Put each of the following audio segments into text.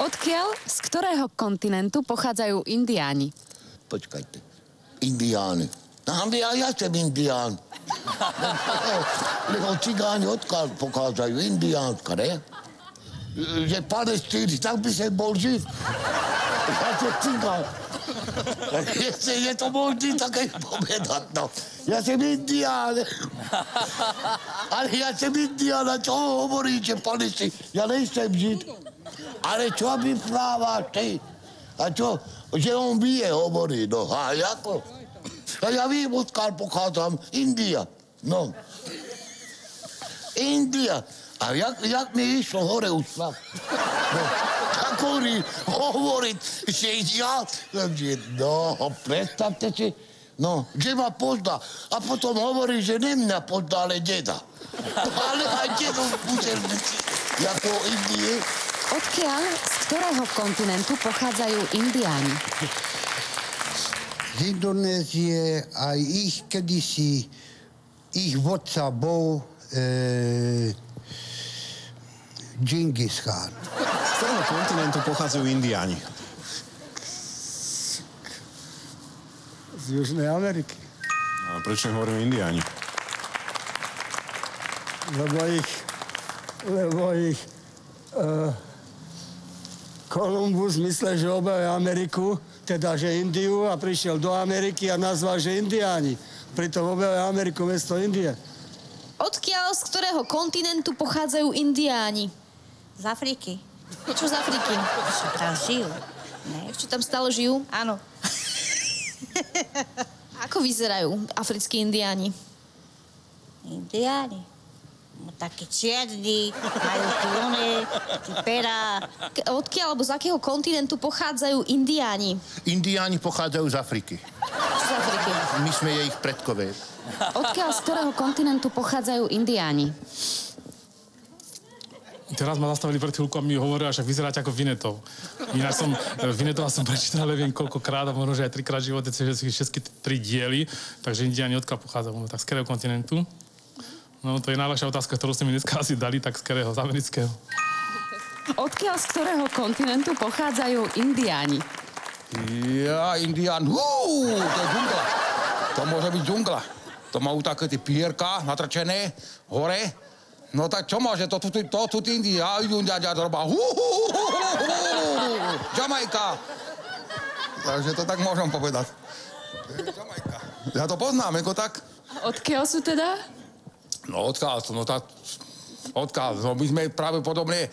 Odkiaľ, z ktorého kontinentu pochádzajú Indiáni? Počkajte. Indiány. Ja som Indián. Lebo cigáni odkiaľ pochádzajú? Indiánska, ne? Že Palestíny, tak by som bol živ. Ja som cigán. Je to možný také povedať, no. Ja som Indián. Ale ja som Indián, a čo hovoríte, Palestíny? Ja nejsem žid. Ale čo mi právaš ty? A čo? Že on vie, hovorí, no. A jako? A ja vím, odkiaľ pochádzam. India. No. India. A jak mi išlo hore už tak? No. Tak hovoriť, že ja... No, predstavte si. No, že ma pozná. A potom hovorí, že ne mňa pozná, ale deda. Ale aj dedu musel byť ako Indie. Odkiaľ, z ktorého kontinentu pochádzajú Indiáni? Z Indonézie aj ich kedysi, ich vodca bol Džingis Khan. Z ktorého kontinentu pochádzajú Indiáni? Z Južnej Ameriky. A prečo hovoríme Indiáni? Lebo ich Kolumbus myslel, že objavil Ameriku, teda že Indiu, a prišiel do Ameriky a nazval, že Indiáni. Pritom objavil Ameriku miesto Indie. Odkiaľ, z ktorého kontinentu pochádzajú Indiáni? Z Afriky. Čo z Afriky? Tam žijú. Ne? Ešte tam stále žijú? Áno. Ako vyzerajú africkí Indiáni? Indiáni. No, takí čierni, majú klony, pera. Odkiaľ, alebo z akého kontinentu pochádzajú Indiáni? Indiáni pochádzajú z Afriky. Čo z Afriky? My sme ich predkové. Odkiaľ, z ktorého kontinentu pochádzajú Indiáni? Teraz ma zastavili pred chvíľku a mi hovorila, že vyzeráte ako Vinetov. Ináč Vinetova som prečítal, neviem koľkokrát, a možno, že aj 3-krát v živote, že si všetky 3 diely, takže Indiáni odkiaľ pochádzajú? Tak z ktorého kontinentu? No, to je najľahšia otázka, ktorú ste mi dneska asi dali, tak z ktorého? Z amerického. Odkiaľ, z ktorého kontinentu pochádzajú Indiáni? Ja, Indián, to je džungla. To môže byť džungla. To majú také tie pierka natrčené hore. No tak čo máže, to sú tí Indiáni, to robá Jamajka. Takže to tak môžem povedať. Jamajka. Ja to poznám, ako tak. Odkiaľ sú teda? No odkiaľ, no my sme práve podobne,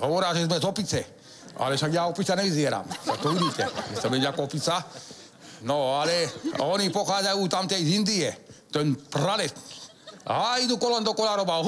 hovorá, že sme z opice, ale však ja opica nevyzieram, tak to vidíte, že som byť ako opica. No ale oni pochádzajú tam tej z Indie, ten praded. A idú kolom dokola robá.